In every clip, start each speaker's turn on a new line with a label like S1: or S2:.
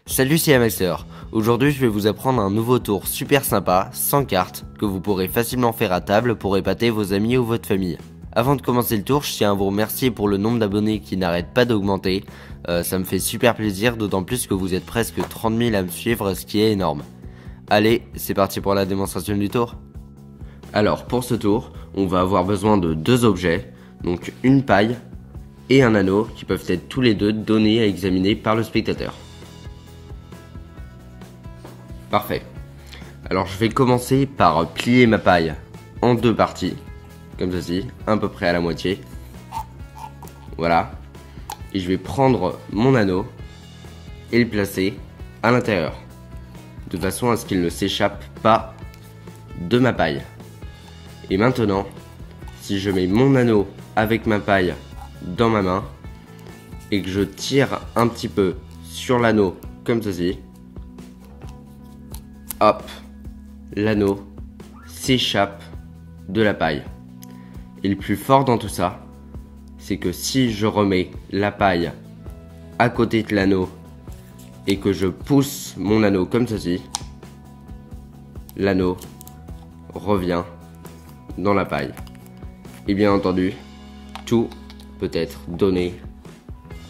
S1: Salut, c'est Amaxer. Aujourd'hui, je vais vous apprendre un nouveau tour super sympa, sans carte, que vous pourrez facilement faire à table pour épater vos amis ou votre famille. Avant de commencer le tour, je tiens à vous remercier pour le nombre d'abonnés qui n'arrête pas d'augmenter. Ça me fait super plaisir, d'autant plus que vous êtes presque 30 000 à me suivre, ce qui est énorme. Allez, c'est parti pour la démonstration du tour. Alors, pour ce tour, on va avoir besoin de deux objets, donc une paille et un anneau qui peuvent être tous les deux donnés à examiner par le spectateur. Parfait. Alors je vais commencer par plier ma paille en deux parties, comme ceci, à peu près à la moitié. Voilà. Et je vais prendre mon anneau et le placer à l'intérieur, de façon à ce qu'il ne s'échappe pas de ma paille. Et maintenant, si je mets mon anneau avec ma paille dans ma main et que je tire un petit peu sur l'anneau comme ceci, hop, l'anneau s'échappe de la paille. Et le plus fort dans tout ça, c'est que si je remets la paille à côté de l'anneau et que je pousse mon anneau comme ceci, l'anneau revient dans la paille. Et bien entendu, tout peut être donné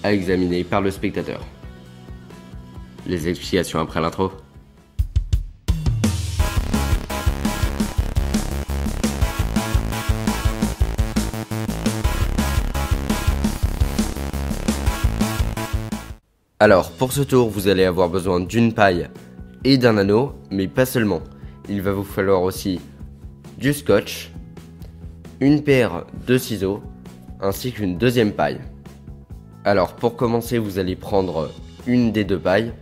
S1: à examiner par le spectateur. Les explications après l'intro. Alors, pour ce tour, vous allez avoir besoin d'une paille et d'un anneau, mais pas seulement. Il va vous falloir aussi du scotch, une paire de ciseaux, ainsi qu'une deuxième paille. Alors, pour commencer, vous allez prendre une des deux pailles,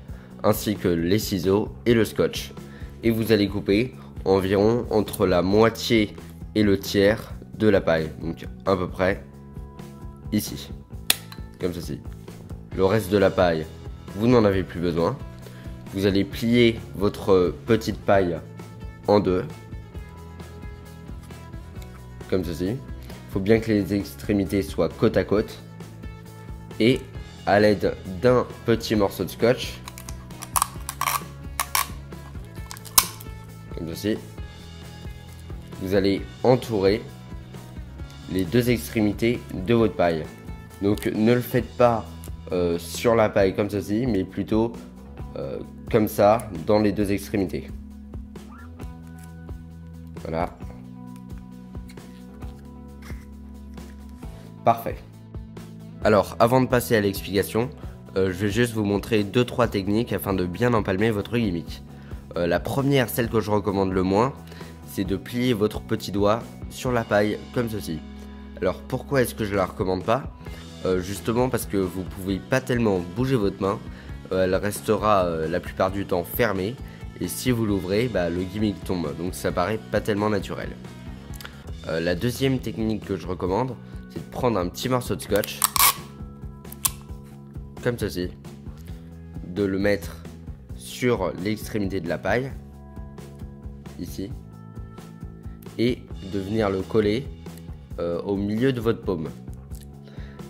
S1: ainsi que les ciseaux et le scotch. Et vous allez couper environ entre la moitié et le tiers de la paille. Donc, à peu près ici, comme ceci. Le reste de la paille, vous n'en avez plus besoin. Vous allez plier votre petite paille en deux, comme ceci. Il faut bien que les extrémités soient côte à côte. Et à l'aide d'un petit morceau de scotch, comme ceci, vous allez entourer les deux extrémités de votre paille. Donc ne le faites pas sur la paille comme ceci, mais plutôt comme ça dans les deux extrémités. Voilà. Parfait. Alors, avant de passer à l'explication, je vais juste vous montrer 2-3 techniques afin de bien empalmer votre gimmick. La première, celle que je recommande le moins, c'est de plier votre petit doigt sur la paille comme ceci. Alors, pourquoi est-ce que je la recommande pas ? Justement parce que vous pouvez pas tellement bouger votre main, elle restera la plupart du temps fermée, et si vous l'ouvrez, le gimmick tombe, donc ça paraît pas tellement naturel. La deuxième technique que je recommande, c'est de prendre un petit morceau de scotch, comme ceci, de le mettre sur l'extrémité de la paille, ici, et de venir le coller au milieu de votre paume.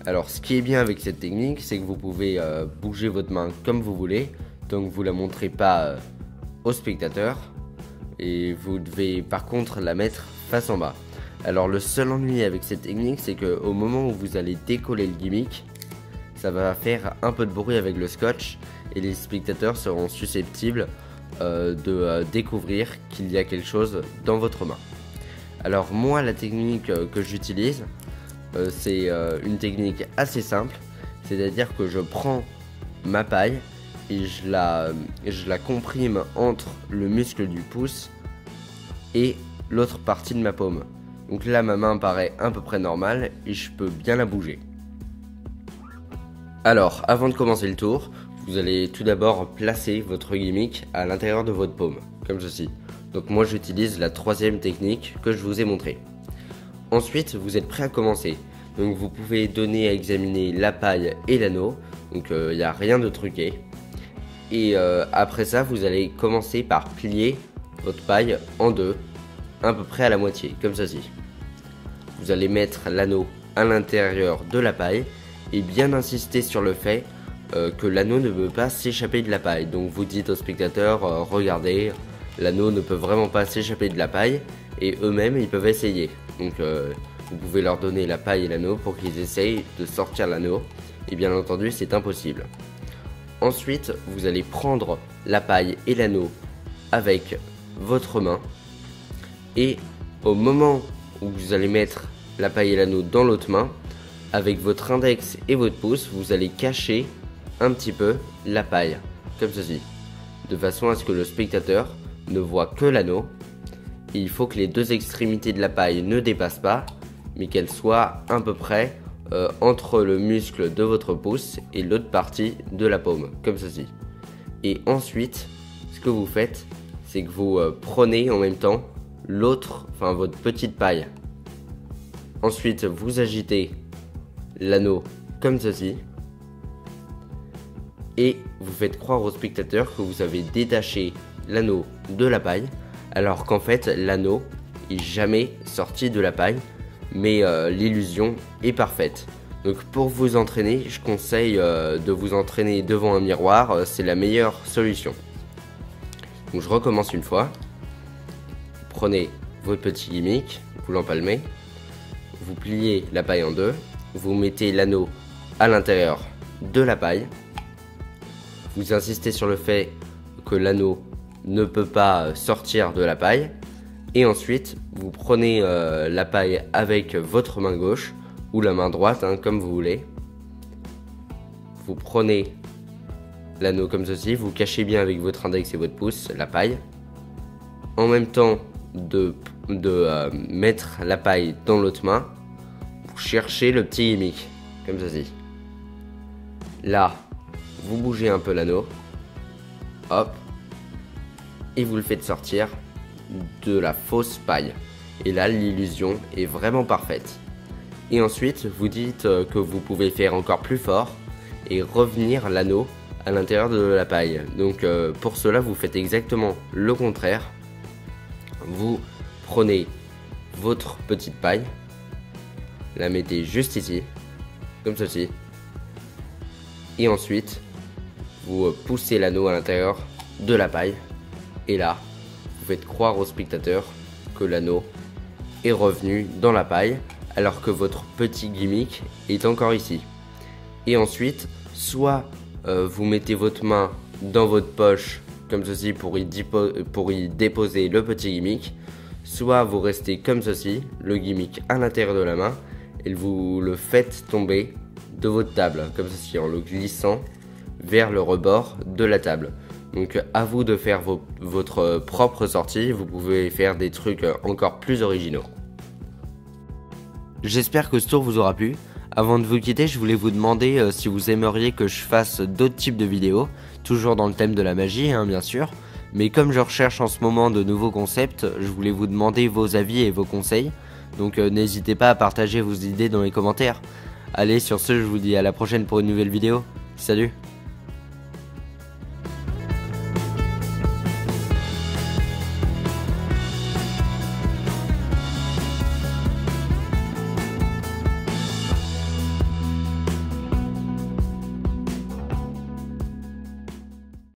S1: Alors ce qui est bien avec cette technique, c'est que vous pouvez bouger votre main comme vous voulez, donc vous la montrez pas au spectateur, et vous devez par contre la mettre face en bas. Alors le seul ennui avec cette technique, c'est que au moment où vous allez décoller le gimmick, ça va faire un peu de bruit avec le scotch, et les spectateurs seront susceptibles de découvrir qu'il y a quelque chose dans votre main. Alors moi, la technique que j'utilise, c'est une technique assez simple, c'est-à-dire que je prends ma paille et je la comprime entre le muscle du pouce et l'autre partie de ma paume. Donc là, ma main paraît à peu près normale et je peux bien la bouger. Alors, avant de commencer le tour, vous allez tout d'abord placer votre gimmick à l'intérieur de votre paume, comme ceci. Donc moi, j'utilise la troisième technique que je vous ai montrée. Ensuite, vous êtes prêt à commencer. Donc vous pouvez donner à examiner la paille et l'anneau. Donc il n'y a rien de truqué. Et après ça, vous allez commencer par plier votre paille en deux, à peu près à la moitié, comme ceci. Vous allez mettre l'anneau à l'intérieur de la paille et bien insister sur le fait que l'anneau ne peut pas s'échapper de la paille. Donc vous dites aux spectateurs, regardez, l'anneau ne peut vraiment pas s'échapper de la paille, et eux-mêmes ils peuvent essayer. Donc vous pouvez leur donner la paille et l'anneau pour qu'ils essayent de sortir l'anneau, et bien entendu c'est impossible. Ensuite vous allez prendre la paille et l'anneau avec votre main, et au moment où vous allez mettre la paille et l'anneau dans l'autre main, avec votre index et votre pouce, vous allez cacher un petit peu la paille, comme ceci, de façon à ce que le spectateur ne voit que l'anneau. Il faut que les deux extrémités de la paille ne dépassent pas, mais qu'elles soient à peu près entre le muscle de votre pouce et l'autre partie de la paume, comme ceci. Et ensuite, ce que vous faites, c'est que vous prenez en même temps votre petite paille. Ensuite, vous agitez l'anneau comme ceci, et vous faites croire au spectateur que vous avez détaché l'anneau de la paille, alors qu'en fait l'anneau est jamais sorti de la paille, mais l'illusion est parfaite. Donc pour vous entraîner, je conseille de vous entraîner devant un miroir, c'est la meilleure solution. Donc je recommence une fois. Vous prenez votre petit gimmick, vous l'empalmez, vous pliez la paille en deux, vous mettez l'anneau à l'intérieur de la paille, vous insistez sur le fait que l'anneau ne peut pas sortir de la paille, et ensuite vous prenez la paille avec votre main gauche ou la main droite, comme vous voulez. Vous prenez l'anneau comme ceci, vous cachez bien avec votre index et votre pouce la paille, en même temps de mettre la paille dans l'autre main. Vous cherchez le petit gimmick, comme ceci. Là, vous bougez un peu l'anneau, hop, et vous le faites sortir de la fausse paille. Et là, l'illusion est vraiment parfaite. Et ensuite, vous dites que vous pouvez faire encore plus fort et revenir l'anneau à l'intérieur de la paille. Donc pour cela, vous faites exactement le contraire. Vous prenez votre petite paille, la mettez juste ici, comme ceci, et ensuite vous poussez l'anneau à l'intérieur de la paille, et là vous faites croire au spectateur que l'anneau est revenu dans la paille alors que votre petit gimmick est encore ici. Et ensuite, soit vous mettez votre main dans votre poche comme ceci pour y déposer le petit gimmick, soit vous restez comme ceci, le gimmick à l'intérieur de la main, et vous le faites tomber de votre table, comme ceci, en le glissant vers le rebord de la table. Donc à vous de faire votre propre sortie, vous pouvez faire des trucs encore plus originaux. J'espère que ce tour vous aura plu. Avant de vous quitter, je voulais vous demander si vous aimeriez que je fasse d'autres types de vidéos, toujours dans le thème de la magie, bien sûr. Mais comme je recherche en ce moment de nouveaux concepts, je voulais vous demander vos avis et vos conseils. Donc n'hésitez pas à partager vos idées dans les commentaires. Allez, sur ce, je vous dis à la prochaine pour une nouvelle vidéo. Salut!